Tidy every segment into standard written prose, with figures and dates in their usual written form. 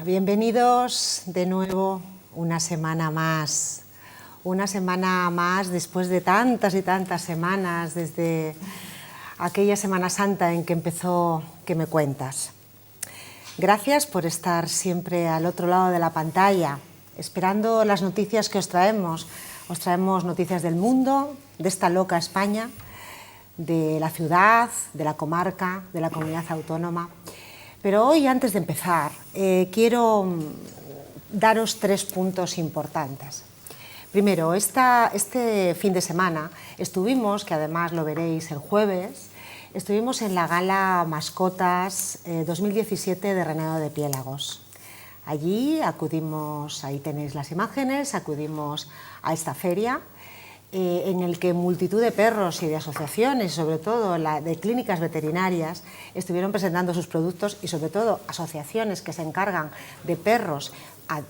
Bienvenidos de nuevo una semana más después de tantas y tantas semanas, desde aquella Semana Santa en que empezó ¿Qué me cuentas? Gracias por estar siempre al otro lado de la pantalla, esperando las noticias que os traemos. Os traemos noticias del mundo, de esta loca España, de la ciudad, de la comarca, de la comunidad autónoma. Pero hoy, antes de empezar, quiero daros 3 puntos importantes. Primero, este fin de semana estuvimos, que además lo veréis el jueves, estuvimos en la Gala Mascotas 2017 de Renedo de Piélagos. Allí acudimos, ahí tenéis las imágenes, acudimos a esta feria en el que multitud de perros y de asociaciones, sobre todo de clínicas veterinarias, estuvieron presentando sus productos y sobre todo asociaciones que se encargan de perros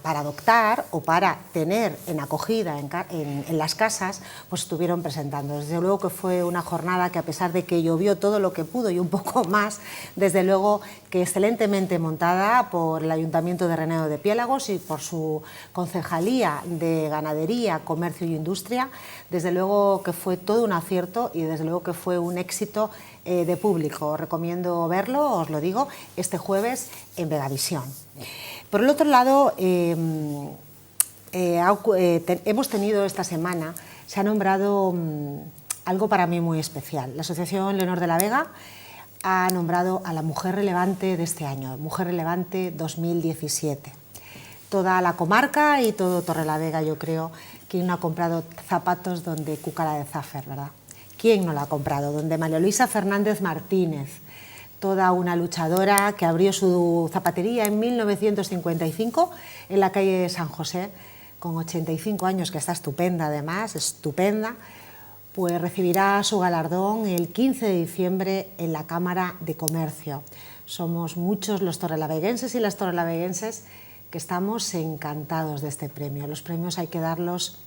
para adoptar o para tener en acogida en las casas, pues estuvieron presentando. Desde luego que fue una jornada que, a pesar de que llovió todo lo que pudo y un poco más, desde luego que excelentemente montada por el Ayuntamiento de Renedo de Piélagos y por su Concejalía de Ganadería, Comercio y Industria. Desde luego que fue todo un acierto y desde luego que fue un éxito de público. Os recomiendo verlo, os lo digo, este jueves en Vegavisión. Por el otro lado, hemos tenido esta semana, se ha nombrado algo para mí muy especial. La Asociación Leonor de la Vega ha nombrado a la Mujer Relevante de este año, Mujer Relevante 2017. Toda la comarca y todo Torrelavega, yo creo, ¿quién no ha comprado zapatos donde Cúcara de Záfer, verdad? ¿Quién no la ha comprado? Donde María Luisa Fernández Martínez, toda una luchadora que abrió su zapatería en 1955 en la calle de San José, con 85 años, que está estupenda además, estupenda, pues recibirá su galardón el 15 de diciembre en la Cámara de Comercio. Somos muchos los torrelaveguenses y las torrelaveguenses que estamos encantados de este premio. Los premios hay que darlos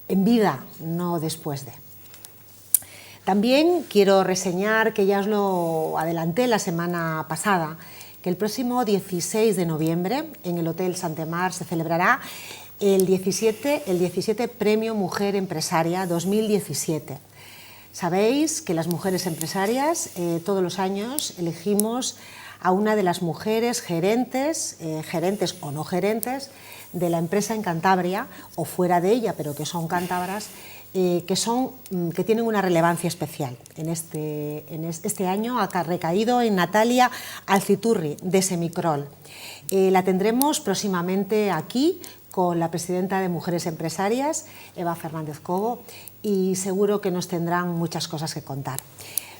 en vida, no después de. También quiero reseñar, que ya os lo adelanté la semana pasada, que el próximo 16 de noviembre en el Hotel Santemar se celebrará el 17 Premio Mujer Empresaria 2017. Sabéis que las mujeres empresarias todos los años elegimos a una de las mujeres gerentes, gerentes o no gerentes, de la empresa en Cantabria o fuera de ella, pero que son cántabras, que tienen una relevancia especial. Este año ha recaído en Natalia Alciturri, de Semicrol. La tendremos próximamente aquí con la presidenta de Mujeres Empresarias, Eva Fernández Cobo, y seguro que nos tendrán muchas cosas que contar.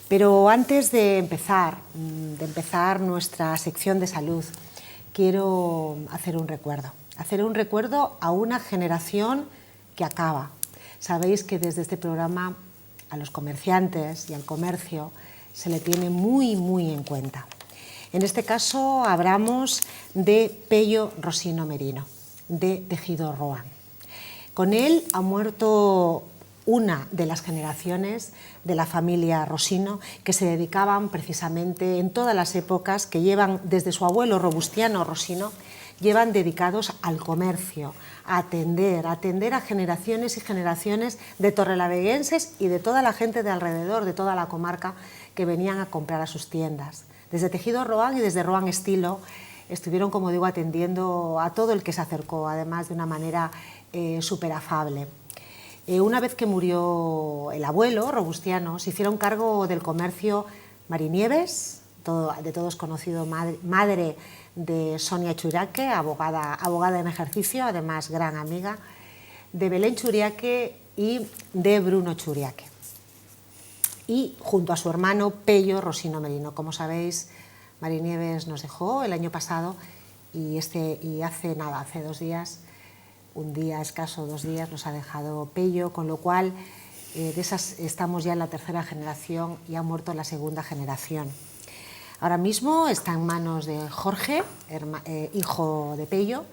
Pero antes de empezar nuestra sección de salud, quiero hacer un recuerdo a una generación que acaba. Sabéis que desde este programa a los comerciantes y al comercio se le tiene muy, muy en cuenta. En este caso hablamos de Pello Rosino Merino, de Tejido Roan. Con él ha muerto una de las generaciones de la familia Rosino, que se dedicaban precisamente en todas las épocas, que llevan desde su abuelo Robustiano Rosino, llevan dedicados al comercio, a atender a generaciones y generaciones de torrelaveguenses y de toda la gente de alrededor, de toda la comarca, que venían a comprar a sus tiendas. Desde Tejido Roan y desde Roan Estilo estuvieron, como digo, atendiendo a todo el que se acercó, además de una manera súper afable. Una vez que murió el abuelo Robustiano, se hicieron cargo del comercio Mari Nieves, de todos conocido, madre de Sonia Churiaque, abogada en ejercicio, además gran amiga, de Belén Churiaque y de Bruno Churiaque. Y junto a su hermano Pello Rosino Merino. Como sabéis, Mari Nieves nos dejó el año pasado y hace 2 días, un día escaso, 2 días, nos ha dejado Pello, con lo cual de esas estamos ya en la 3ª generación y ha muerto la 2ª generación. Ahora mismo está en manos de Jorge, hijo de Pello,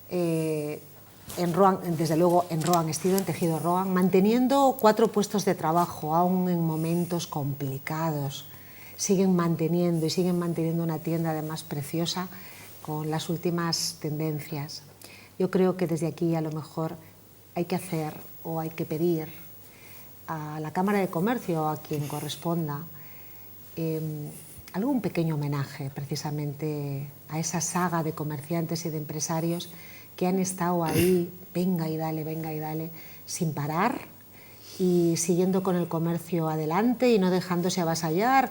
desde luego en Roan Estilo, en Tejido Roan, manteniendo 4 puestos de trabajo, aún en momentos complicados. Siguen manteniendo una tienda además preciosa, con las últimas tendencias. Yo creo que desde aquí a lo mejor hay que hacer o hay que pedir a la Cámara de Comercio, a quien corresponda, algún pequeño homenaje precisamente a esa saga de comerciantes y de empresarios que han estado ahí, venga y dale, sin parar y siguiendo con el comercio adelante y no dejándose avasallar.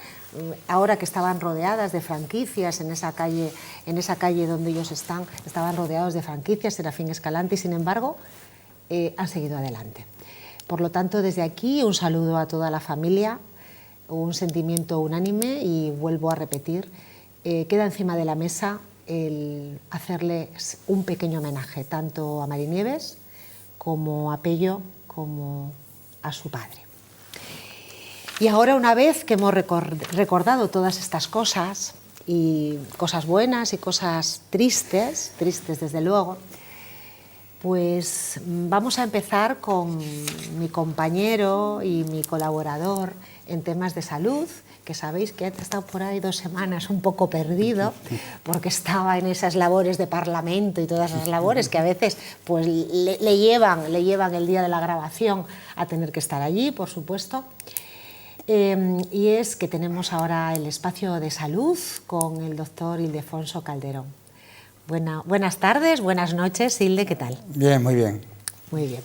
Ahora que estaban rodeadas de franquicias en esa calle donde ellos estaban rodeados de franquicias, Serafín Escalante, y sin embargo han seguido adelante. Por lo tanto, desde aquí un saludo a toda la familia, un sentimiento unánime, y vuelvo a repetir, queda encima de la mesa el hacerles un pequeño homenaje tanto a Marinieves como a Pello como a su padre. Y ahora, una vez que hemos recordado todas estas cosas, y cosas buenas y cosas tristes desde luego, pues vamos a empezar con mi compañero y mi colaborador en temas de salud, que sabéis que ha estado por ahí 2 semanas un poco perdido, porque estaba en esas labores de Parlamento y todas esas labores que a veces pues, le llevan el día de la grabación a tener que estar allí, por supuesto. Y es que tenemos ahora el espacio de salud con el doctor Ildefonso Calderón. Buenas tardes, buenas noches, Hilde, ¿qué tal? Bien, muy bien. Muy bien.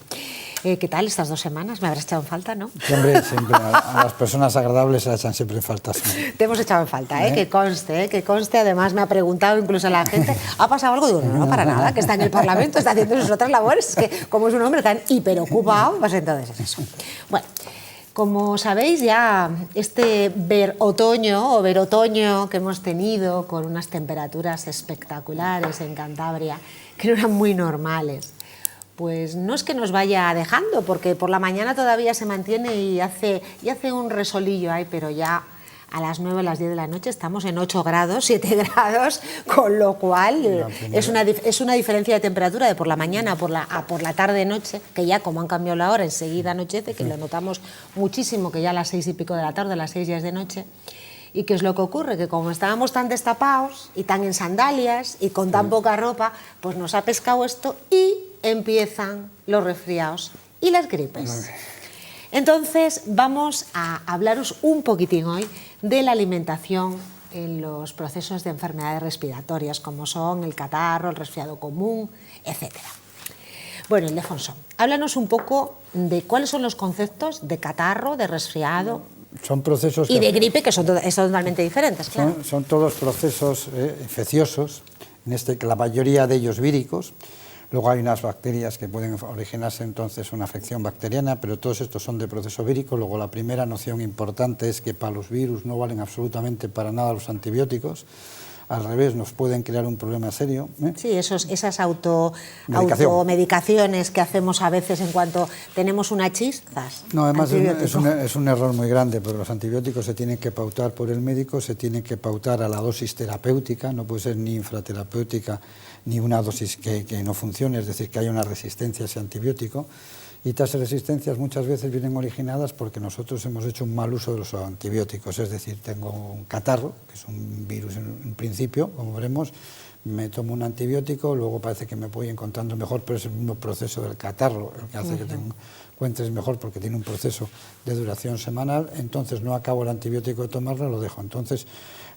¿Qué tal estas 2 semanas? Me habrás echado en falta, ¿no? Siempre a las personas agradables se las echan siempre en falta. Sí. Te hemos echado en falta, que conste. Además me ha preguntado incluso la gente, ¿ha pasado algo? Digo, no, para nada, que está en el Parlamento, está haciendo sus otras labores, es que como es un hombre tan hiperocupado, pues entonces es eso. Bueno, como sabéis ya, este verotoño que hemos tenido con unas temperaturas espectaculares en Cantabria, que no eran muy normales, pues no es que nos vaya dejando, porque por la mañana todavía se mantiene y hace un resolillo ahí, pero ya a las 9 o las 10 de la noche estamos en 8 grados, 7 grados, con lo cual es una diferencia de temperatura de por la mañana a por la tarde-noche, que ya como han cambiado la hora, enseguida anochece, que lo notamos muchísimo, que ya a las 6 y pico de la tarde, a las 6 ya es de noche. ¿Y qué es lo que ocurre? Que como estábamos tan destapados y tan en sandalias y con tan poca ropa, pues nos ha pescado esto y empiezan los resfriados y las gripes. Entonces vamos a hablaros un poquitín hoy de la alimentación en los procesos de enfermedades respiratorias, como son el catarro, el resfriado común, etc. Bueno, Ildefonso, háblanos un poco de cuáles son los conceptos de catarro, de resfriado. Son procesos y de gripe, que son totalmente diferentes, claro. Son todos procesos infecciosos, la mayoría de ellos víricos. Luego hay unas bacterias que pueden originarse entonces una afección bacteriana, pero todos estos son de proceso vírico. Luego la primera noción importante es que para los virus no valen absolutamente para nada los antibióticos. Al revés, nos pueden crear un problema serio. Sí, esas automedicaciones que hacemos a veces en cuanto tenemos una chispas. No, además es un error muy grande, porque los antibióticos se tienen que pautar por el médico, se tienen que pautar a la dosis terapéutica, no puede ser ni infraterapéutica ni una dosis que no funcione, es decir, que haya una resistencia a ese antibiótico. Y estas resistencias muchas veces vienen originadas porque nosotros hemos hecho un mal uso de los antibióticos. Es decir, tengo un catarro, que es un virus en principio, como veremos, me tomo un antibiótico, luego parece que me voy encontrando mejor, pero es el mismo proceso del catarro el que hace que te encuentres mejor, porque tiene un proceso de duración semanal. Entonces no acabo el antibiótico de tomarlo, lo dejo. Entonces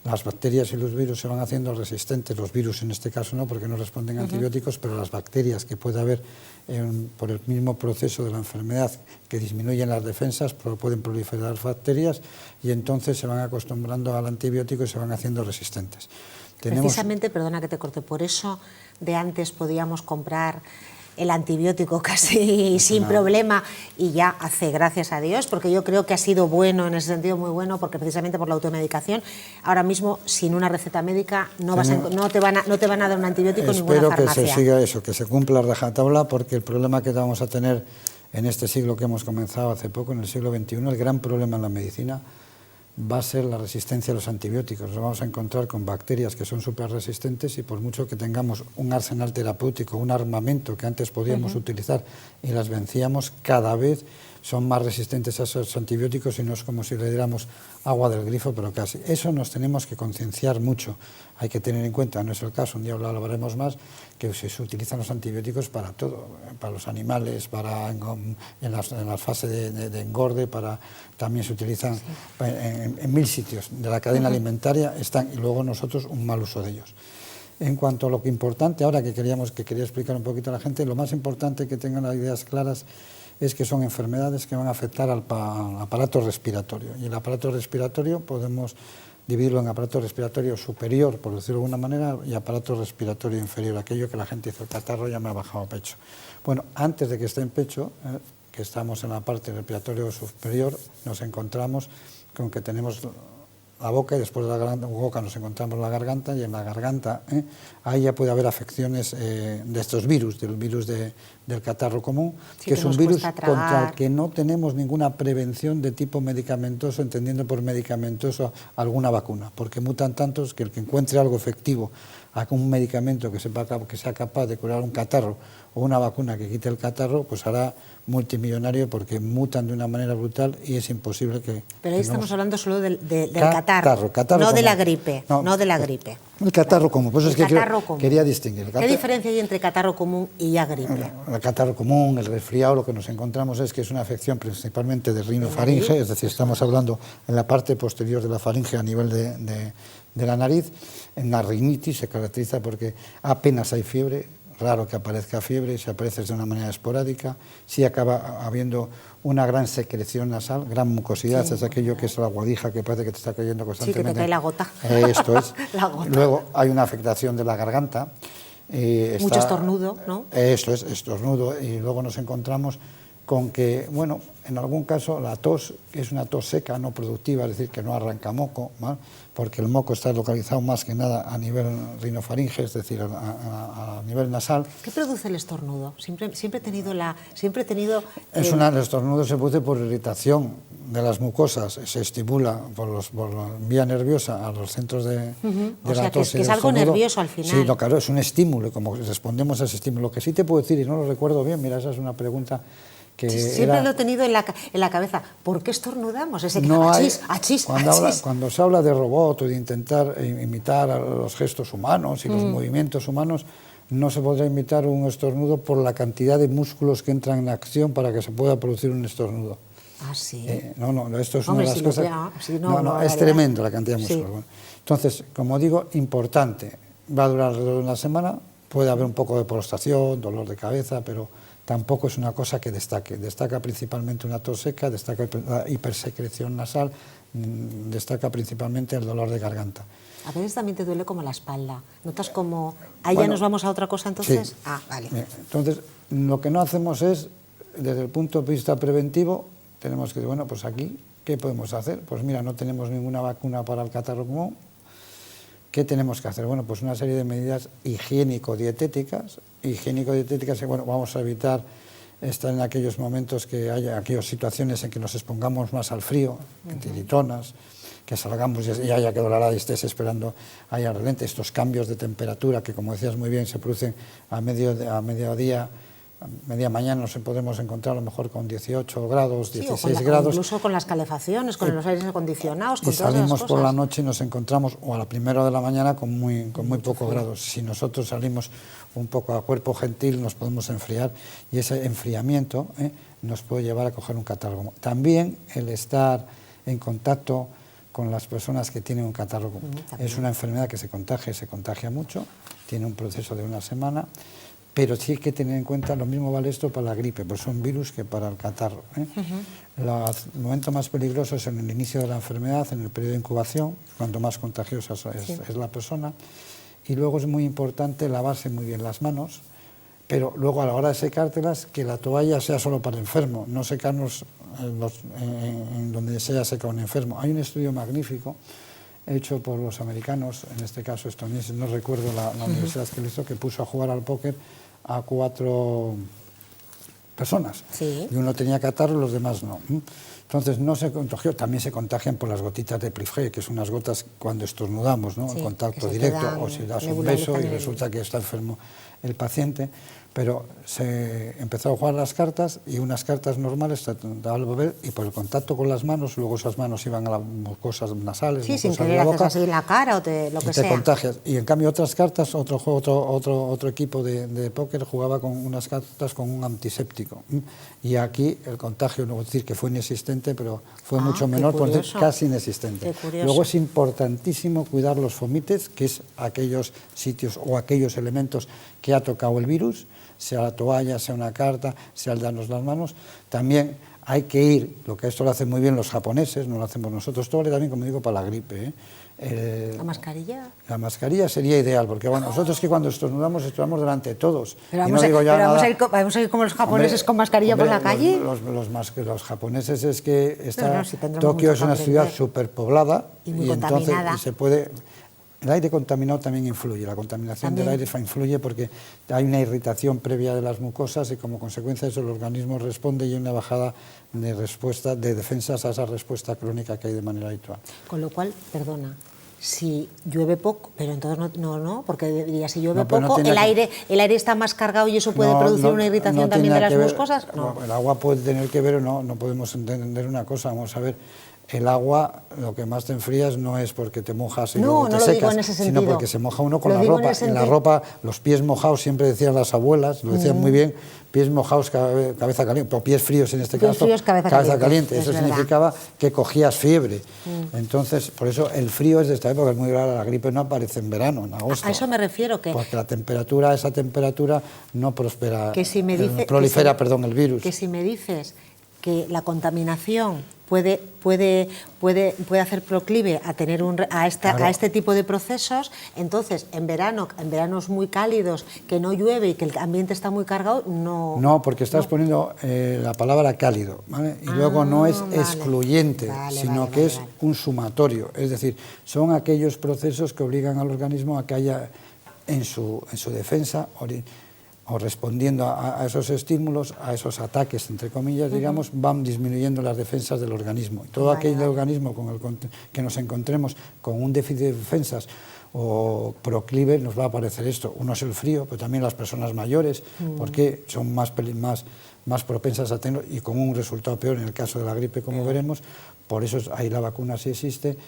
las bacterias y los virus se van haciendo resistentes, los virus en este caso no, porque no responden a antibióticos, pero las bacterias que puede haber por el mismo proceso de la enfermedad que disminuyen las defensas, pueden proliferar bacterias y entonces se van acostumbrando al antibiótico y se van haciendo resistentes. Precisamente, perdona que te corte, por eso de antes podíamos comprar el antibiótico casi sin problema y ya hace, gracias a Dios, porque yo creo que ha sido bueno, en ese sentido muy bueno, porque precisamente por la automedicación, ahora mismo sin una receta médica no te van a dar un antibiótico en ninguna farmacia. Espero que se siga eso, que se cumpla rajatabla, porque el problema que vamos a tener en este siglo que hemos comenzado hace poco, en el siglo XXI, el gran problema en la medicina va a ser la resistencia a los antibióticos. Nos vamos a encontrar con bacterias que son súper resistentes y por mucho que tengamos un arsenal terapéutico, un armamento que antes podíamos utilizar y las vencíamos, cada vez son más resistentes a esos antibióticos y no es como si le diéramos agua del grifo, pero casi. Eso nos tenemos que concienciar mucho. Hay que tener en cuenta, no es el caso, un día lo hablaremos más, que se utilizan los antibióticos para todo, para los animales, en las fases de engorde, también se utilizan en 1000 sitios de la cadena alimentaria, están, y luego nosotros un mal uso de ellos. En cuanto a lo que importante, ahora que quería explicar un poquito a la gente, lo más importante que tengan las ideas claras es que son enfermedades que van a afectar al aparato respiratorio. Y el aparato respiratorio podemos dividirlo en aparato respiratorio superior, por decirlo de alguna manera, y aparato respiratorio inferior, aquello que la gente dice, el catarro ya me ha bajado a pecho. Bueno, antes de que esté en pecho, que estamos en la parte respiratorio superior, nos encontramos con que tenemos la boca y después de la boca nos encontramos la garganta, y en la garganta ahí ya puede haber afecciones de estos virus, del virus del catarro común, que es un virus contra el que no tenemos ninguna prevención de tipo medicamentoso, entendiendo por medicamentoso alguna vacuna, porque mutan tantos que el que encuentre algo efectivo, un medicamento que sea capaz de curar un catarro o una vacuna que quite el catarro, pues hará multimillonario, porque mutan de una manera brutal y es imposible que... Pero ahí estamos hablando solo del catarro, no de la gripe, no de la gripe. El catarro común, pues es que quería distinguir. ¿Qué diferencia hay entre catarro común y ya gripe? El catarro común, el resfriado, lo que nos encontramos es que es una afección principalmente de rinofaringe, es decir, estamos hablando en la parte posterior de la faringe a nivel de la nariz. En la rinitis se caracteriza porque apenas hay fiebre, raro que aparezca fiebre, si aparece de una manera esporádica, si acaba habiendo una gran secreción nasal, gran mucosidad, es aquello que es la guadija que parece que te está cayendo constantemente. Sí, que te cae la gota. Esto es. La gota. Luego hay una afectación de la garganta. Mucho estornudo, ¿no? Esto es, estornudo, y luego nos encontramos con que, bueno, en algún caso la tos, que es una tos seca, no productiva, es decir, que no arranca moco, ¿vale? Porque el moco está localizado más que nada a nivel rinofaringe, es decir, a nivel nasal. ¿Qué produce el estornudo? Siempre he tenido el estornudo se produce por irritación de las mucosas, se estimula por la vía nerviosa a los centros de o sea, la tos. Que es algo nervioso al final. Sí, no, claro, es un estímulo, como respondemos a ese estímulo. Lo que sí te puedo decir, y no lo recuerdo bien, mira, esa es una pregunta que siempre lo he tenido en la cabeza. ¿Por qué estornudamos? Ese que achís. Cuando se habla de robot o de intentar imitar a los gestos humanos y los movimientos humanos, no se podrá imitar un estornudo por la cantidad de músculos que entran en acción para que se pueda producir un estornudo. Ah, sí. No, esto es una de las cosas... es tremendo la cantidad de músculos. Sí. Bueno, entonces, como digo, importante, va a durar alrededor de una semana, puede haber un poco de prostración, dolor de cabeza, pero tampoco es una cosa que destaque. Destaca principalmente una tos seca, destaca la hipersecreción nasal, destaca principalmente el dolor de garganta. A veces también te duele como la espalda. ¿Notas como... ahí ya nos vamos a otra cosa entonces? Sí. Ah, vale. Entonces, lo que no hacemos es, desde el punto de vista preventivo, tenemos que decir, bueno, pues aquí, ¿qué podemos hacer? Pues mira, no tenemos ninguna vacuna para el catarro común. ¿Qué tenemos que hacer? Bueno, pues una serie de medidas higiénico-dietéticas. Bueno, vamos a evitar estar en aquellos momentos que haya aquellas situaciones en que nos expongamos más al frío, tiritonas, que salgamos y haya que dolar y estés esperando haya relente. Estos cambios de temperatura que, como decías muy bien, se producen a mediodía, media mañana nos podemos encontrar a lo mejor con 18 grados, 16 grados. Incluso con las calefacciones, con los aires acondicionados. Y salimos por la noche y nos encontramos, o a la primera de la mañana, con muy pocos grados. Si nosotros salimos un poco a cuerpo gentil, nos podemos enfriar, y ese enfriamiento nos puede llevar a coger un catarro. También el estar en contacto con las personas que tienen un catarro es una enfermedad que se contagia mucho, tiene un proceso de una semana. Pero sí hay que tener en cuenta, lo mismo vale esto para la gripe, pues son virus que para el catarro. El momento más peligroso es en el inicio de la enfermedad, en el periodo de incubación, cuanto más contagiosa es la persona. Y luego es muy importante lavarse muy bien las manos, pero luego a la hora de secártelas, que la toalla sea solo para el enfermo, no secarnos en donde se haya secado un enfermo. Hay un estudio magnífico hecho por los americanos, en este caso estadounidenses, no recuerdo la universidad que lo hizo, que puso a jugar al póker a 4 personas. Sí. Y uno tenía catarro y los demás no. Entonces no se contagió, también se contagian por las gotitas de Plifré, que son unas gotas cuando estornudamos, ¿no? Sí, el contacto que directo, quedan, o si das un beso y nebulizan resulta que está enfermo el paciente, pero se empezó a jugar las cartas y unas cartas normales te daba el beber y por el contacto con las manos, luego esas manos iban a las mucosas nasales, Sí, sin mucosas de querer la haces boca, así en la cara o lo y que te sea. contagias. Y en cambio otras cartas, otro equipo de póker jugaba con unas cartas con un antiséptico. Y aquí el contagio, no voy a decir que fue inexistente, pero fue mucho menor, por decir casi inexistente. Luego es importantísimo cuidar los fomites, que es aquellos sitios o aquellos elementos que ha tocado el virus, sea la toalla, sea una carta, sea el darnos las manos. También hay que ir, lo que esto lo hacen muy bien los japoneses, no lo hacemos nosotros, esto vale también, como digo, para la gripe. ¿La mascarilla? La mascarilla sería ideal, porque bueno, nosotros que cuando estornudamos delante de todos. Pero vamos, vamos a ir como los japoneses, hombre, con mascarilla por la calle. Los japoneses es que si Tokio es una ciudad superpoblada y muy contaminada. Entonces se puede... El aire contaminado también influye, la contaminación del aire influye porque hay una irritación previa de las mucosas y como consecuencia de eso el organismo responde y hay una bajada de respuesta, de defensas a esa respuesta crónica que hay de manera habitual. Con lo cual, perdona, si llueve poco, pero entonces no, porque diría, si llueve poco, el aire está más cargado y eso puede producir una irritación también de las mucosas. No. El agua puede tener que ver o no podemos entender una cosa, vamos a ver. El agua, lo que más te enfrías no es porque te mojas y luego te secas, sino porque se moja uno con la ropa. En la ropa, los pies mojados, siempre decían las abuelas, lo decían muy bien, pies mojados, cabeza caliente, o pies fríos en este caso, cabeza caliente. Eso significaba que cogías fiebre. Entonces, por eso el frío es de esta época, es muy raro, la gripe no aparece en verano, en agosto. A eso me refiero, que... Porque esa temperatura no prospera, prolifera el virus. Que si me dices que la contaminación puede hacer proclive a tener a este tipo de procesos, entonces en veranos muy cálidos, que no llueve y que el ambiente está muy cargado, no... No, porque estás poniendo la palabra cálido, ¿vale? Y luego no es excluyente, sino que es un sumatorio, es decir, son aquellos procesos que obligan al organismo a que haya en su defensa o respondiendo a esos estímulos, a esos ataques, entre comillas, digamos, van disminuyendo las defensas del organismo. Y todo aquel organismo que nos encontremos con un déficit de defensas o proclive, nos va a aparecer esto. Uno es el frío, pero también las personas mayores, porque son más propensas a tener, y con un resultado peor en el caso de la gripe, como veremos. Por eso ahí la vacuna sí existe.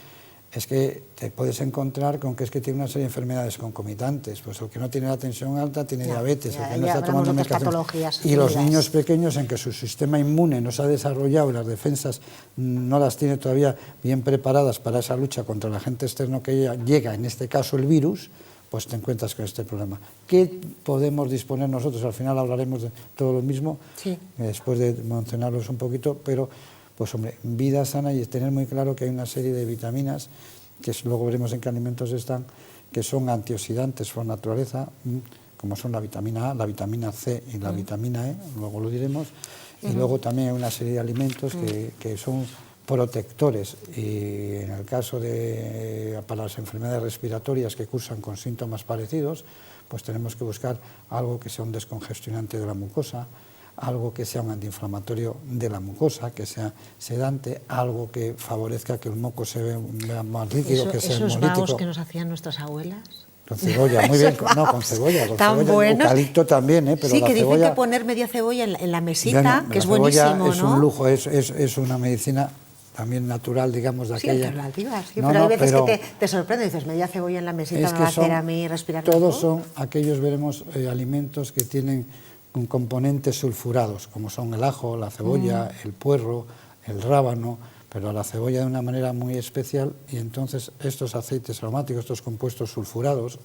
Es que te puedes encontrar con que es que tiene una serie de enfermedades concomitantes, pues el que no tiene la tensión alta tiene diabetes, el que no está tomando medicación, y los niños pequeños en que su sistema inmune no se ha desarrollado y las defensas no las tiene todavía bien preparadas para esa lucha contra el agente externo que llega, en este caso el virus, pues te encuentras con este problema. ¿Qué podemos disponer nosotros? Al final hablaremos de todo lo mismo, después de mencionarlos un poquito, pero... Pues hombre, vida sana y tener muy claro que hay una serie de vitaminas, que luego veremos en qué alimentos están, que son antioxidantes por naturaleza, como son la vitamina A, la vitamina C y la vitamina E, luego lo diremos, y luego también hay una serie de alimentos que son protectores, y en el caso para las enfermedades respiratorias que cursan con síntomas parecidos, pues tenemos que buscar algo que sea un descongestionante de la mucosa, algo que sea un antiinflamatorio de la mucosa, que sea sedante, algo que favorezca que el moco se vea más líquido, que sea hemolítico. ¿Esos vaos que nos hacían nuestras abuelas? Con cebolla, muy bien, con cebolla. Eucalipto también, pero sí, la que cebolla... dicen que poner media cebolla en la mesita, que es buenísimo, ¿no? Es un lujo, es una medicina también natural, digamos, de aquella... Alternativas, pero hay veces que te sorprende, dices, media cebolla en la mesita me va a hacer a mí respirar mejor. Todos son aquellos, veremos, alimentos que tienen con componentes sulfurados, como son el ajo, la cebolla, el puerro, el rábano, pero la cebolla de una manera muy especial, y entonces estos aceites aromáticos, estos compuestos sulfurados,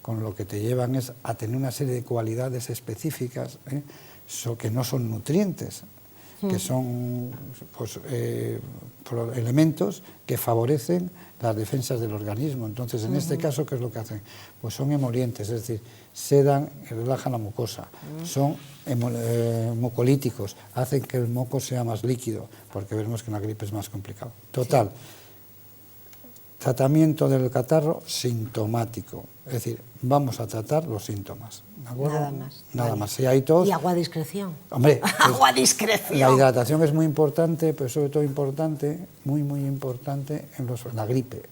con lo que te llevan es a tener una serie de cualidades específicas, que no son nutrientes, que son elementos que favorecen las defensas del organismo. Entonces, en este caso, ¿qué es lo que hacen? Pues son emolientes, es decir, sedan y relajan la mucosa, son mucolíticos, hacen que el moco sea más líquido, porque vemos que en la gripe es más complicado. Total, tratamiento del catarro sintomático, es decir, vamos a tratar los síntomas. ¿De acuerdo? Nada más. Nada Vale. más. Si hay tos... Y agua a discreción. Hombre, Agua a discreción. la hidratación es muy importante, pero sobre todo importante, muy importante en la gripe,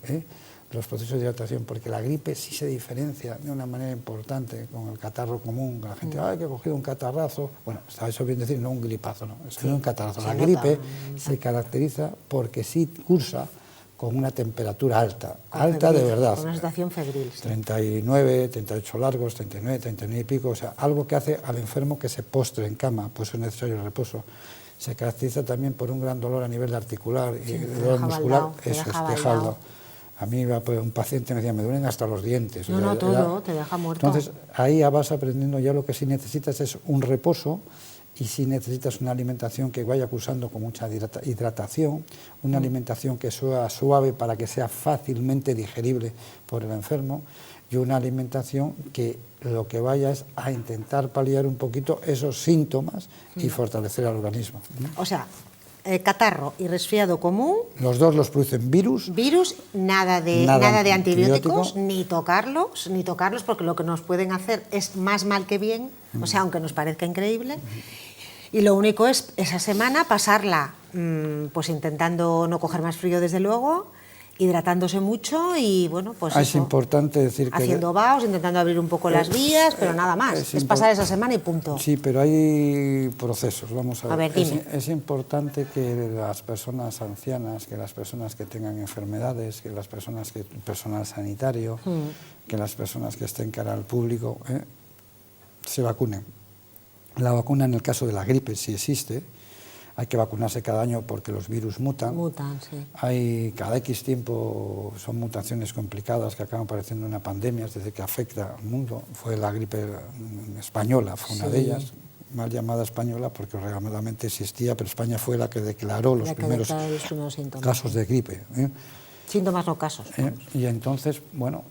los procesos de hidratación, porque la gripe sí se diferencia de una manera importante con el catarro común. La gente, ay, que he cogido un catarrazo. Bueno, está eso bien decir, no un gripazo, no, es un catarrazo. La gripe se caracteriza porque sí cursa con una temperatura alta, alta de verdad. Con una situación febril. Sí. 39, 38 largos, 39 y pico, o sea, algo que hace al enfermo que se postre en cama, pues es necesario el reposo. Se caracteriza también por un gran dolor a nivel articular y dolor muscular, eso es, te deja baldado. A mí un paciente me decía, me duelen hasta los dientes. No, no, todo, te deja muerto. Entonces, ahí ya vas aprendiendo, ya lo que sí necesitas es un reposo y sí necesitas una alimentación que vaya cursando con mucha hidratación, una alimentación que sea suave para que sea fácilmente digerible por el enfermo y una alimentación que lo que vaya es a intentar paliar un poquito esos síntomas y fortalecer al organismo. O sea, catarro y resfriado común. Los dos los producen virus. Virus, nada de antibióticos, ni tocarlos, porque lo que nos pueden hacer es más mal que bien, o sea, aunque nos parezca increíble. Y lo único es esa semana pasarla pues intentando no coger más frío, desde luego, hidratándose mucho y bueno, pues es importante decir que haciendo vaos, intentando abrir un poco las vías, pero nada más, es pasar esa semana y punto. Sí, pero hay procesos, vamos a ver. Dime. Es importante que las personas ancianas, que las personas que tengan enfermedades, que las personas que personal sanitario, que las personas que estén cara al público, se vacunen. La vacuna, en el caso de la gripe, sí existe. Hay que vacunarse cada año porque los virus mutan. Mutan, sí. Hay cada X tiempo, son mutaciones complicadas que acaban apareciendo en una pandemia, es decir, que afecta al mundo. Fue la gripe española, fue una de ellas, mal llamada española porque realmente existía, pero España fue la que declaró los primeros casos de gripe. Síntomas, no casos. Y entonces, bueno,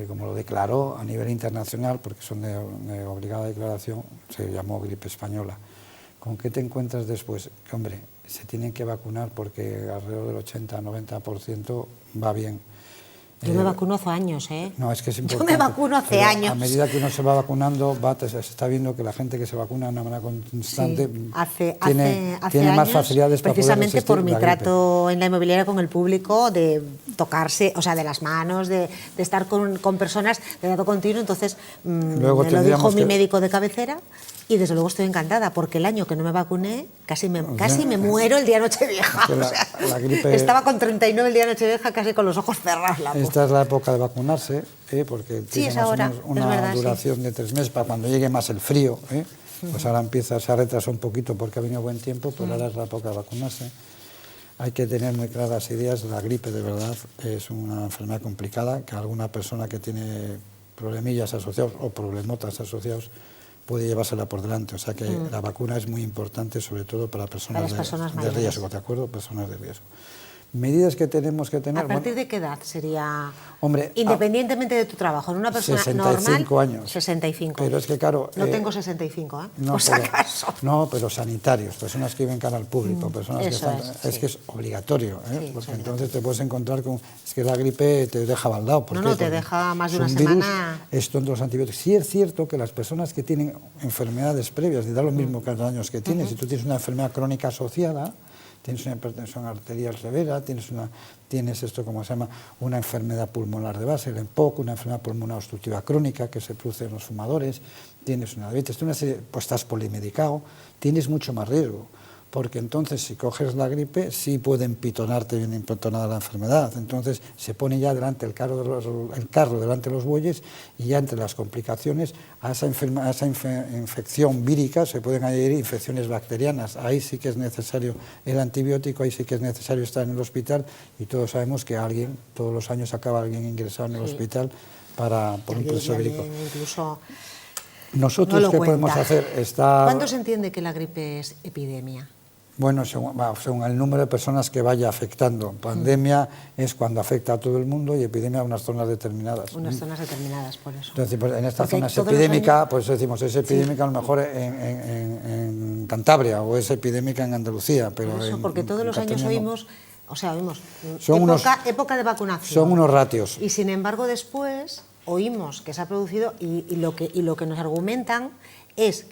como lo declaró a nivel internacional, porque son de obligada declaración, se llamó gripe española. ¿Con qué te encuentras después? Que, hombre, se tienen que vacunar porque alrededor del 80-90% va bien. Yo me vacuno hace años, No, es que es importante. Yo me vacuno hace años. A medida que uno se va vacunando, se está viendo que la gente que se vacuna de una manera constante tiene más facilidades para poder resistir precisamente por mi la gripe. Trato en la inmobiliaria con el público, de tocarse, o sea, de las manos, de estar con personas de trato continuo, entonces me lo dijo mi médico de cabecera. Y desde luego estoy encantada, porque el año que no me vacuné casi me muero el día de Nochevieja. La gripe, estaba con 39 el día de Nochevieja, casi con los ojos cerrados. Esta es la época de vacunarse, porque tiene más o menos una duración de 3 meses para cuando llegue más el frío. Pues ahora se retrasa un poquito porque ha venido buen tiempo, pero ahora es la época de vacunarse. Hay que tener muy claras ideas. La gripe, de verdad, es una enfermedad complicada, que alguna persona que tiene problemillas asociados o problemotas asociados puede llevársela por delante, o sea que la vacuna es muy importante, sobre todo para personas de riesgo, ¿de acuerdo? Personas de riesgo. Medidas que tenemos que tener... ¿A partir de qué edad sería, hombre, independientemente de tu trabajo, en una persona 65 normal? años. 65. Pero es que, claro... No tengo 65, no, por si acaso. No, pero sanitarios, personas que viven cara al público, personas que están... Es que es obligatorio, porque entonces te puedes encontrar con... Es que la gripe te deja baldado. No, te deja más de una semana... Esto entre los antibióticos. Sí es cierto que las personas que tienen enfermedades previas, y da lo mismo que los años que tienes, si tú tienes una enfermedad crónica asociada, tienes una hipertensión arterial severa, tienes esto, como se llama, una enfermedad pulmonar de base, el EMPOC, una enfermedad pulmonar obstructiva crónica que se produce en los fumadores, tienes una diabetes, pues estás polimedicado, tienes mucho más riesgo, porque entonces si coges la gripe sí puede empitonarte bien empitonada la enfermedad, entonces se pone ya delante el carro delante de los bueyes y ya entre las complicaciones a esa infección vírica se pueden añadir infecciones bacterianas, ahí sí que es necesario el antibiótico, ahí sí que es necesario estar en el hospital y todos sabemos que todos los años acaba alguien ingresado en el hospital por un proceso vírico. Nosotros, ¿qué podemos hacer? ¿Cuándo se entiende que la gripe es epidemia? Bueno, según el número de personas que vaya afectando. Pandemia es cuando afecta a todo el mundo y epidemia a unas zonas determinadas. Unas zonas determinadas, por eso. Entonces, pues, en esta zona es epidémica, pues decimos, es epidémica a lo mejor en Cantabria o es epidémica en Andalucía. Pero porque todos los años oímos O sea, oímos Son época de vacunación. Son unos ratios. Y sin embargo después oímos que se ha producido y lo que nos argumentan es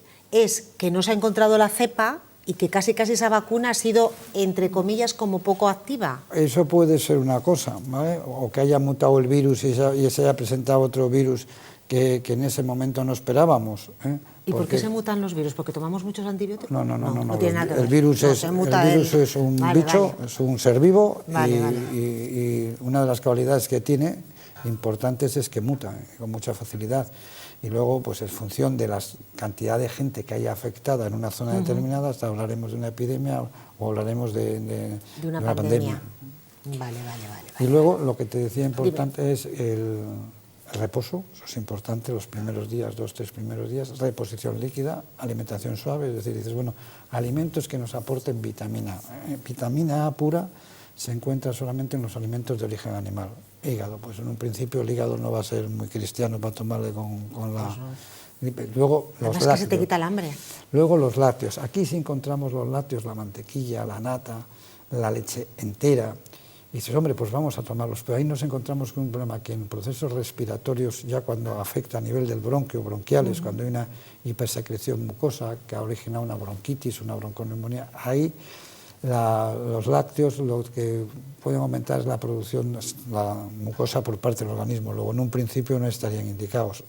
que no se ha encontrado la cepa y que casi esa vacuna ha sido, entre comillas, como poco activa. Eso puede ser una cosa, ¿vale? O que haya mutado el virus y se haya presentado otro virus que en ese momento no esperábamos. ¿Y por qué se mutan los virus? ¿Porque tomamos muchos antibióticos? No tiene nada que ver. El virus es un bicho, es un ser vivo y una de las cualidades que tiene importantes es que muta con mucha facilidad. Y luego, pues en función de la cantidad de gente que haya afectada en una zona determinada, hasta hablaremos de una epidemia o hablaremos de una pandemia. Vale. Y luego, lo que te decía importante es el reposo, eso es importante, los primeros días, 2-3 primeros días, reposición líquida, alimentación suave, es decir, dices, bueno, alimentos que nos aporten vitamina A. Vitamina A pura se encuentra solamente en los alimentos de origen animal. Hígado, pues en un principio el hígado no va a ser muy cristiano para tomarle con la gripe. Luego los lácteos. Que se te quita el hambre. Luego los lácteos. Aquí sí encontramos los lácteos, la mantequilla, la nata, la leche entera. Y dices, hombre, pues vamos a tomarlos. Pero ahí nos encontramos con un problema que en procesos respiratorios, ya cuando afecta a nivel del bronquio, bronquiales, cuando hay una hipersecreción mucosa que ha originado una bronquitis, una bronconeumonía, ahí los lácteos lo que pueden aumentar es la producción, la mucosa por parte del organismo. Luego, en un principio no estarían indicados.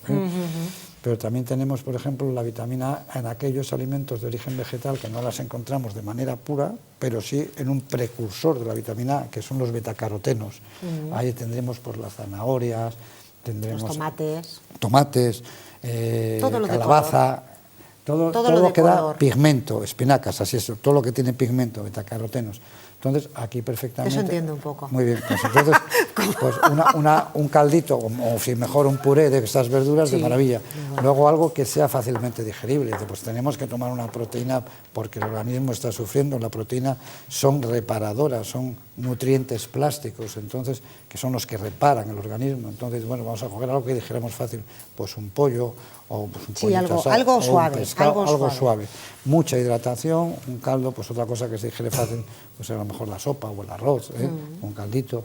Pero también tenemos, por ejemplo, la vitamina A en aquellos alimentos de origen vegetal que no las encontramos de manera pura, pero sí en un precursor de la vitamina A, que son los betacarotenos. Ahí tendremos pues, las zanahorias, tendremos los tomates, calabaza. Todo lo que da pigmento, espinacas, así es, todo lo que tiene pigmento, betacarotenos. Entonces, aquí perfectamente... Eso entiendo un poco. Muy bien, pues entonces, pues un caldito, o si mejor un puré de estas verduras, de maravilla. Bueno. Luego algo que sea fácilmente digerible, pues tenemos que tomar una proteína porque el organismo está sufriendo, la proteína son reparadoras, son nutrientes plásticos, entonces, que son los que reparan el organismo. Entonces, bueno, vamos a coger algo que dijéramos fácil, pues un pollo, o pues un pollito asado, algo suave, un pescado, algo suave. Mucha hidratación, un caldo, pues otra cosa que se digiere fácil, pues a lo mejor la sopa o el arroz, un caldito.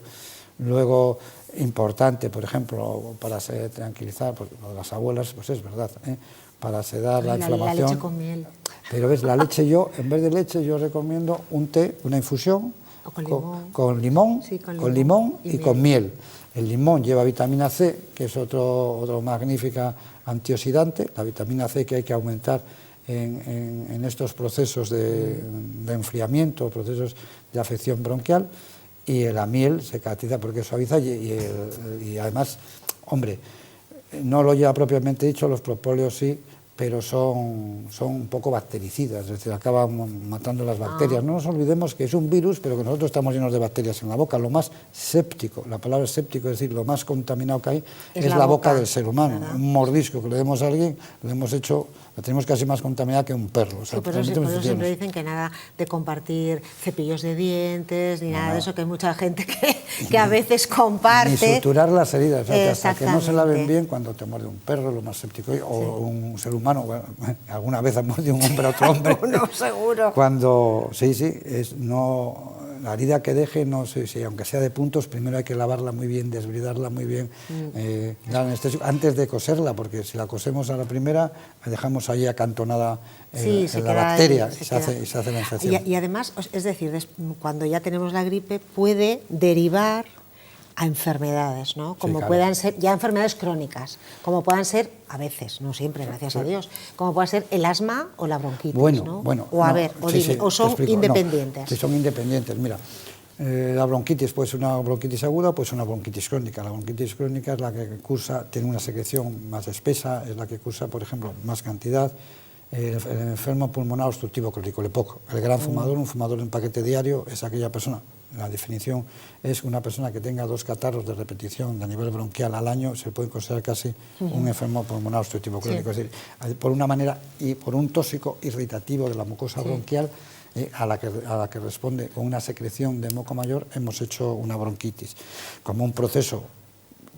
Luego, importante, por ejemplo, para tranquilizar, pues lo de las abuelas, pues es verdad, para sedar la inflamación. La leche con miel. Pero ves, la leche yo, en vez de leche, yo recomiendo un té, una infusión, con limón y con miel. El limón lleva vitamina C, que es otro magnífica antioxidante, la vitamina C que hay que aumentar en estos procesos de enfriamiento, procesos de afección bronquial, y la miel se caracteriza porque suaviza y además, hombre, no lo lleva propiamente dicho, los propóleos sí, pero son un poco bactericidas, es decir, acaban matando las bacterias. No nos olvidemos que es un virus, pero que nosotros estamos llenos de bacterias en la boca. Lo más séptico, la palabra séptico, es decir, lo más contaminado que hay, es la boca del ser humano. ¿Verdad? Un mordisco que le demos a alguien, la tenemos casi más contaminada que un perro. O sea, sí, por eso siempre dicen que nada de compartir cepillos de dientes, ni nada de eso, que hay mucha gente que a veces comparte. Ni suturar las heridas, o sea, hasta que no se laven bien cuando te muerde un perro, lo más séptico, o un ser humano. Bueno, alguna vez ha mordido un hombre a otro hombre. No, seguro. Cuando, la herida que deje, no sé si aunque sea de puntos, primero hay que lavarla muy bien, desbridarla muy bien, dar anestésico, antes de coserla, porque si la cosemos a la primera, la dejamos ahí acantonada la bacteria y se hace la infección. Y además, es decir, cuando ya tenemos la gripe, puede derivar a enfermedades, ¿no? Como puedan ser ya enfermedades crónicas, como puedan ser, a veces, no siempre, gracias a Dios, como pueda ser el asma o la bronquitis, ¿no? O son independientes. Sí, son independientes, mira. La bronquitis puede ser una bronquitis aguda o puede ser una bronquitis crónica. La bronquitis crónica es la que cursa, tiene una secreción más espesa, es la que cursa, por ejemplo, más cantidad. El enfermo pulmonar obstructivo crónico, el EPOC. El gran fumador, un fumador en paquete diario, es aquella persona, la definición es una persona que tenga 2 catarros de repetición a nivel bronquial al año, se puede considerar casi un enfermo pulmonar obstructivo crónico. Es decir, por una manera y por un tóxico irritativo de la mucosa bronquial, a la que responde con una secreción de moco mayor, hemos hecho una bronquitis. Como un proceso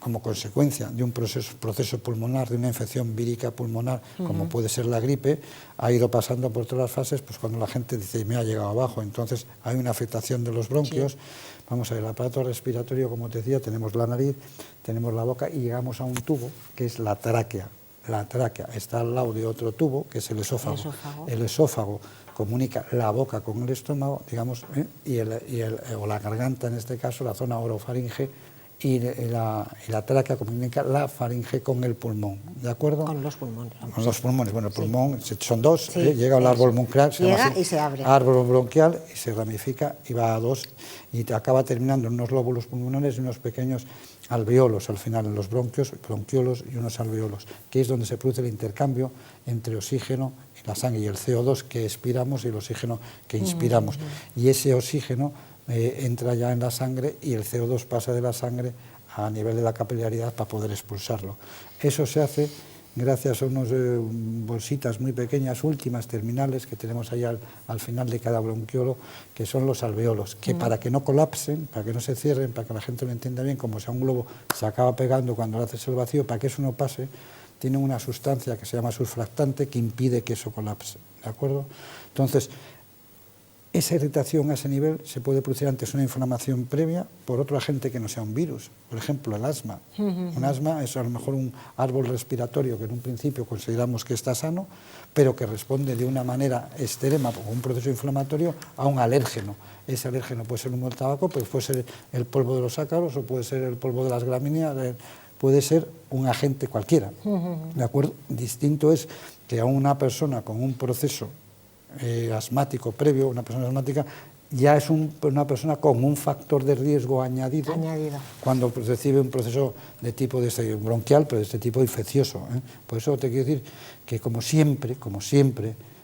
como consecuencia de un proceso pulmonar, de una infección vírica pulmonar, como puede ser la gripe, ha ido pasando por todas las fases, pues cuando la gente dice, me ha llegado abajo, entonces hay una afectación de los bronquios. Sí. Vamos a ver, el aparato respiratorio, como te decía, tenemos la nariz, tenemos la boca y llegamos a un tubo que es la tráquea. La tráquea está al lado de otro tubo, que es el esófago. El esófago comunica la boca con el estómago, digamos, o la garganta, en este caso, la zona orofaringe, y la tráquea comunica la faringe con el pulmón, ¿de acuerdo? Con los pulmones. Con los pulmones. Bueno, el pulmón son dos, sí, llega al árbol bronquial, llega y se abre. Árbol bronquial y se ramifica y va a dos y te acaba terminando en unos lóbulos pulmonares y unos pequeños alveolos al final, en los bronquios, bronquiolos y unos alveolos, que es donde se produce el intercambio entre oxígeno y la sangre y el CO2 que expiramos y el oxígeno que inspiramos. Y ese oxígeno entra ya en la sangre y el CO2 pasa de la sangre a nivel de la capilaridad para poder expulsarlo. Eso se hace gracias a unas bolsitas muy pequeñas, últimas, terminales, que tenemos ahí al final de cada bronquiolo, que son los alveolos, que para que no colapsen, para que no se cierren, para que la gente lo entienda bien, como sea un globo se acaba pegando cuando lo haces el vacío, para que eso no pase, tienen una sustancia que se llama surfractante que impide que eso colapse, ¿de acuerdo? Entonces, esa irritación a ese nivel se puede producir antes una inflamación previa por otro agente que no sea un virus. Por ejemplo, el asma. Un asma es a lo mejor un árbol respiratorio que en un principio consideramos que está sano, pero que responde de una manera extrema, por un proceso inflamatorio, a un alérgeno. Ese alérgeno puede ser humo del tabaco, pues puede ser el polvo de los ácaros o puede ser el polvo de las gramíneas, puede ser un agente cualquiera. ¿De acuerdo? Distinto es que a una persona con un proceso asmático previo, una persona asmática, ya es una persona con un factor de riesgo añadido. Cuando recibe un proceso de tipo bronquial, pero de este tipo infeccioso. Por eso te quiero decir que como siempre,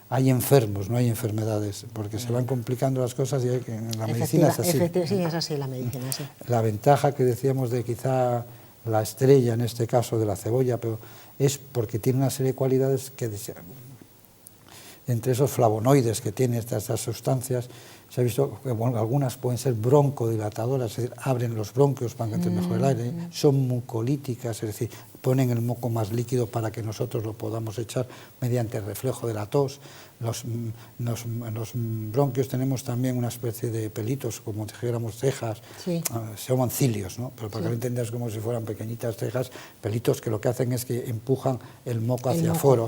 hay enfermos, no hay enfermedades, porque se van complicando las cosas y en la medicina es así. Sí, es así la medicina, sí. La ventaja que decíamos de quizá la estrella, en este caso de la cebolla, pero es porque tiene una serie de cualidades que entre esos flavonoides que tienen estas sustancias, se ha visto que algunas pueden ser broncodilatadoras, es decir, abren los bronquios para que entre mejor el aire, son mucolíticas, es decir, ponen el moco más líquido para que nosotros lo podamos echar mediante el reflejo de la tos. En los bronquios tenemos también una especie de pelitos, como si dijéramos cejas, se llaman cilios, ¿no? Pero para que lo entendas, como si fueran pequeñitas cejas, pelitos que lo que hacen es que empujan el moco hacia afuera.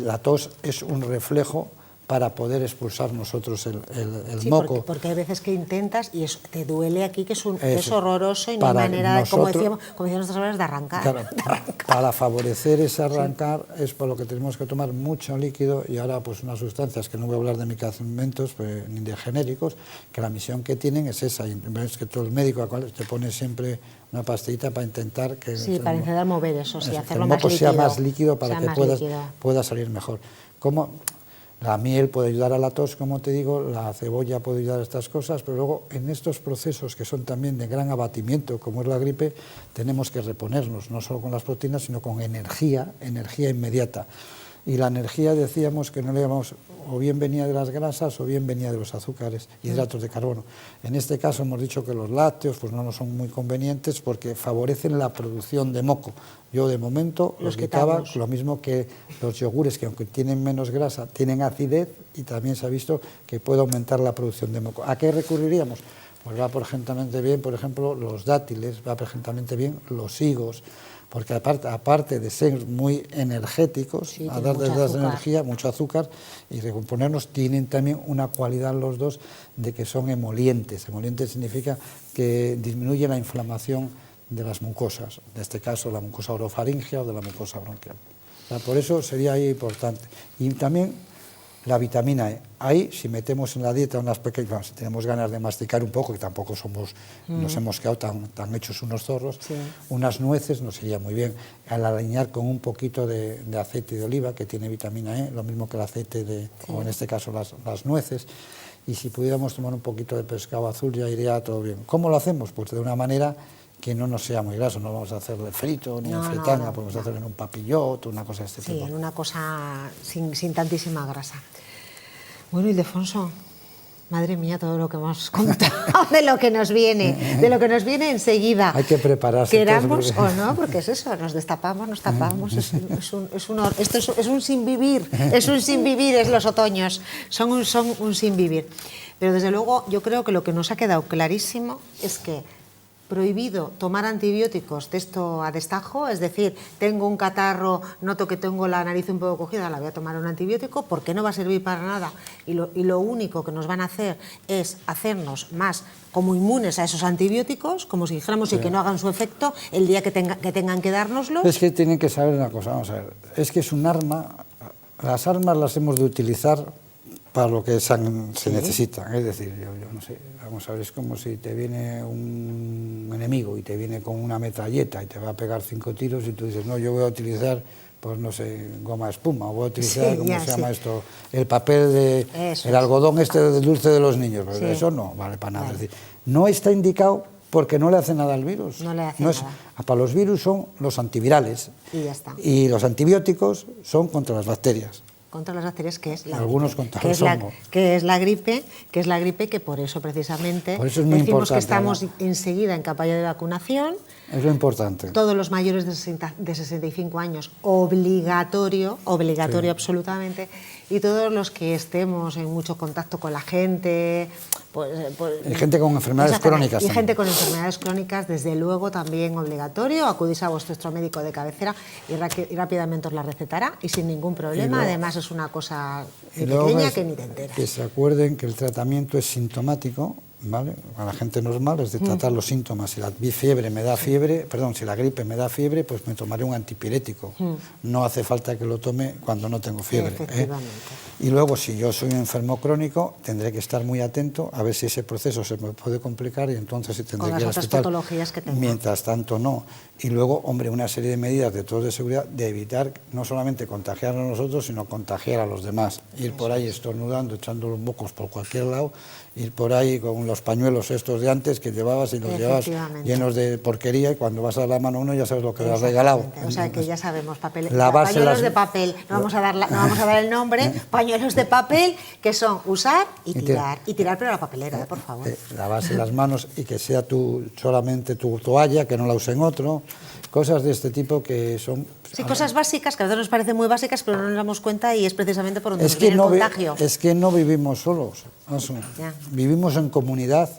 La tos es un reflejo para poder expulsar nosotros el moco. Porque hay veces que intentas y te duele aquí, que es horroroso y no hay manera, como decíamos nuestras horas, de arrancar. Claro, para favorecer ese arrancar es por lo que tenemos que tomar mucho líquido y ahora pues unas sustancias que no voy a hablar de medicamentos ni de genéricos, que la misión que tienen es esa, y ves que todo el médico te pone siempre una pastillita para intentar que para intentar mover eso, hacerlo el moco sea más líquido para que pueda salir mejor. La miel puede ayudar a la tos, como te digo, la cebolla puede ayudar a estas cosas, pero luego en estos procesos que son también de gran abatimiento, como es la gripe, tenemos que reponernos, no solo con las proteínas, sino con energía inmediata. Y la energía decíamos que no le llamamos, o bien venía de las grasas o bien venía de los azúcares, hidratos de carbono. En este caso hemos dicho que los lácteos pues no nos son muy convenientes porque favorecen la producción de moco. Yo de momento los quitaba, lo mismo que los yogures, que aunque tienen menos grasa, tienen acidez y también se ha visto que puede aumentar la producción de moco. ¿A qué recurriríamos? Pues va perfectamente bien, por ejemplo, los dátiles, va perfectamente bien los higos, porque aparte de ser muy energéticos, a dar energía, mucho azúcar, y recomponernos, tienen también una cualidad los dos de que son emolientes. Emolientes significa que disminuye la inflamación de las mucosas, en este caso la mucosa orofaringea o de la mucosa bronquial. O sea, por eso sería ahí importante. Y también la vitamina E. Ahí, si metemos en la dieta unas pequeñas, si tenemos ganas de masticar un poco, que tampoco nos hemos quedado tan hechos unos zorros, unas nueces nos iría muy bien. Al alinear con un poquito de aceite de oliva, que tiene vitamina E, lo mismo que el aceite o en este caso las nueces, y si pudiéramos tomar un poquito de pescado azul ya iría todo bien. ¿Cómo lo hacemos? Pues de una manera que no nos sea muy graso, no vamos a hacerle frito ni en fritanga, podemos hacerlo en un papillot, una cosa de este tipo. Sí, en una cosa sin tantísima grasa. Bueno, Ildefonso, Madre mía, todo lo que hemos contado, de lo que nos viene enseguida. Hay que prepararse. Queramos o no, porque es eso, nos destapamos, esto es un sin vivir, es los otoños, son un sin vivir. Pero desde luego yo creo que lo que nos ha quedado clarísimo es que prohibido tomar antibióticos de esto a destajo, es decir, tengo un catarro, noto que tengo la nariz un poco cogida, la voy a tomar un antibiótico porque no va a servir para nada y lo único que nos van a hacer es hacernos más como inmunes a esos antibióticos, como si dijéramos y que no hagan su efecto el día que tengan que dárnoslos. Es que tienen que saber una cosa, vamos a ver, es que es un arma, las armas las hemos de utilizar para lo que se necesita, es decir, yo no sé, vamos a ver, es como si te viene un enemigo y te viene con una metralleta y te va a pegar 5 tiros y tú dices, no, yo voy a utilizar, pues no sé, goma de espuma, o voy a utilizar, ¿cómo se llama esto? El papel el algodón del dulce de los niños, pues eso no vale para nada, es decir, no está indicado porque no le hace nada al virus. No le hace nada. Para los virus son los antivirales. Y ya está. Y los antibióticos son contra las bacterias. Contra las bacterias, que es la algunos gripe, contra los hongos. que es la gripe, que por eso precisamente por eso es muy decimos importante, que estamos enseguida en campaña de vacunación. Es lo importante. Todos los mayores de 65 años, obligatorio sí. Absolutamente, y todos los que estemos en mucho contacto con la gente, y gente con enfermedades crónicas. Y gente con enfermedades crónicas, desde luego también obligatorio, acudís a vuestro médico de cabecera y rápidamente os la recetará y sin ningún problema, además es una cosa pequeña que ni te enteras. Que se acuerden que el tratamiento es sintomático, ¿vale? A la gente normal es de tratar los síntomas. Si la fiebre me da fiebre, perdón, si la gripe me da fiebre, pues me tomaré un antipirético. No hace falta que lo tome cuando no tengo fiebre. Efectivamente. Y luego, si yo soy un enfermo crónico, tendré que estar muy atento a ver si ese proceso se me puede complicar y entonces sí tendré que ir al hospital. Patologías que tengo. Mientras tanto, no. Y luego, hombre, una serie de medidas de todos de seguridad de evitar no solamente contagiarnos nosotros, sino contagiar a los demás. Ir por ahí estornudando, echando los mocos por cualquier lado, ir por ahí con los pañuelos estos de antes que llevabas y los llevas llenos de porquería y cuando vas a dar la mano a uno ya sabes lo que le has regalado. O sea que ya sabemos, pañuelos de papel, no vamos a dar el nombre, pañuelos de papel que son usar y tirar pero a la papelera, por favor. Lavarse las manos y que sea solamente tu toalla, que no la usen otro, cosas de este tipo que son... Sí, cosas básicas que a veces nos parecen muy básicas pero no nos damos cuenta y es precisamente por donde nos viene el contagio. Es que no vivimos solos, vivimos en comunidad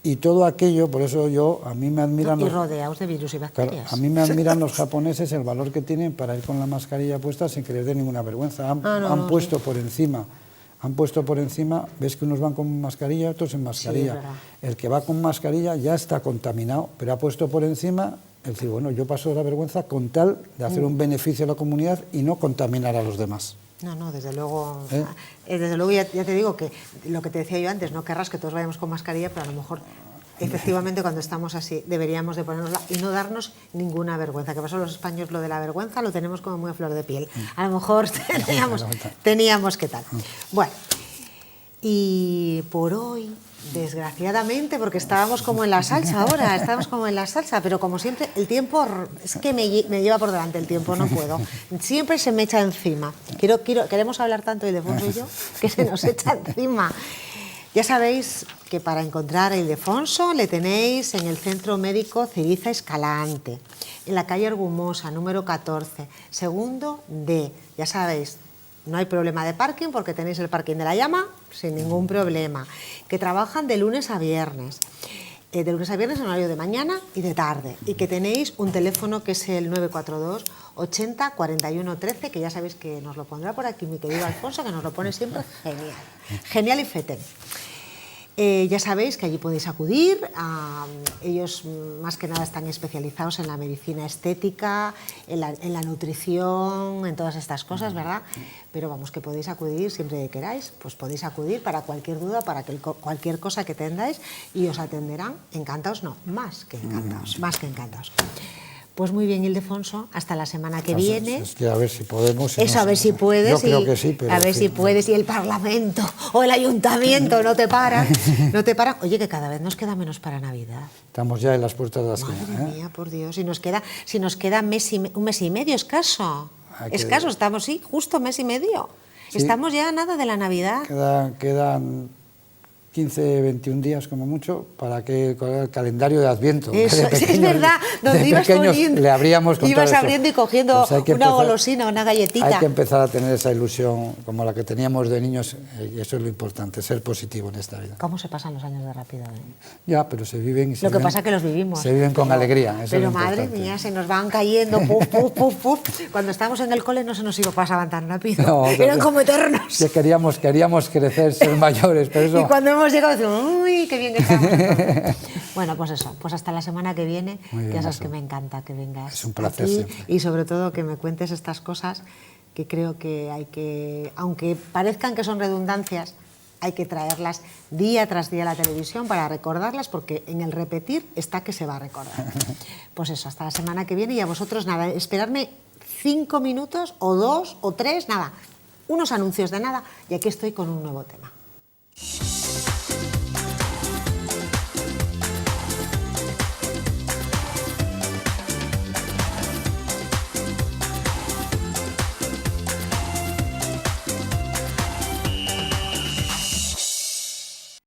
y todo aquello, por eso a mí me admiran... Y rodeados de virus y bacterias. Claro, a mí me admiran los japoneses el valor que tienen para ir con la mascarilla puesta sin que les dé ninguna vergüenza. Han puesto por encima, ves que unos van con mascarilla, otros sin mascarilla. Sí, el que va con mascarilla ya está contaminado, pero ha puesto por encima... Es decir, bueno, yo paso la vergüenza con tal de hacer un beneficio a la comunidad y no contaminar a los demás. No, desde luego, ya te digo que lo que te decía yo antes, no querrás que todos vayamos con mascarilla, pero a lo mejor efectivamente cuando estamos así deberíamos de ponernosla y no darnos ninguna vergüenza, que pasó los españoles lo de la vergüenza lo tenemos como muy a flor de piel. A lo mejor teníamos que tal. Bueno, y por hoy... Desgraciadamente, porque estábamos como en la salsa ahora, pero como siempre, el tiempo es que me lleva por delante el tiempo, no puedo. Siempre se me echa encima. Queremos hablar tanto, Ildefonso y yo, que se nos echa encima. Ya sabéis que para encontrar a Ildefonso le tenéis en el Centro Médico Ciriza Escalante, en la calle Argumosa, número 14, segundo D. Ya sabéis, no hay problema de parking porque tenéis el parking de la Llama sin ningún problema. Que trabajan de lunes a viernes. En horario de mañana y de tarde. Y que tenéis un teléfono que es el 942 80 41 13, que ya sabéis que nos lo pondrá por aquí mi querido Alfonso, que nos lo pone siempre genial. Genial y fete. Ya sabéis que allí podéis acudir, ellos más que nada están especializados en la medicina estética, en la nutrición, en todas estas cosas, ¿verdad? Pero vamos, que podéis acudir siempre que queráis, pues podéis acudir para cualquier duda, para cualquier cosa que tengáis y os atenderán encantados, más que encantados. Pues muy bien, Ildefonso, hasta la semana que viene. Es que a ver si podemos. Eso, a ver si puedes. Yo creo que sí, pero... A ver si puedes, y el Parlamento o el Ayuntamiento no te paran. Oye, que cada vez nos queda menos para Navidad. Estamos ya en las puertas de la esquina. Madre mía, por Dios, si nos queda un mes y medio escaso. Escaso, estamos, justo mes y medio. Sí. Estamos ya a nada de la Navidad. Quedan 15, 21 días como mucho, para que con el calendario de Adviento. Eso, es verdad, donde ibas poniendo, le abríamos con ibas todo abriendo eso. y cogiendo Pues una golosina, una galletita. Hay que empezar a tener esa ilusión como la que teníamos de niños, y eso es lo importante, ser positivo en esta vida. ¿Cómo se pasan los años de rápido? Ya, pero se viven y se Lo que viven, pasa es que los vivimos. Se viven con alegría. Eso Pero es lo madre importante. mía, se nos van cayendo, puf, puf, puf, puf. Cuando estábamos en el cole no se nos pasaban tan rápido. No, eran como eternos. Que queríamos crecer, ser mayores, pero eso... Y cuando hemos llegado decimos, uy, qué bien que estamos. Bueno, pues eso, pues hasta la semana que viene, Muy bien, ya sabes eso. que me encanta que vengas Es un placer aquí siempre. y sobre todo que me cuentes estas cosas que creo que hay que, aunque parezcan que son redundancias, hay que traerlas día tras día a la televisión para recordarlas, porque en el repetir está que se va a recordar. Pues eso, hasta la semana que viene, y a vosotros nada, esperarme 5 minutos o 2 o 3, nada, unos anuncios de nada, y aquí estoy con un nuevo tema.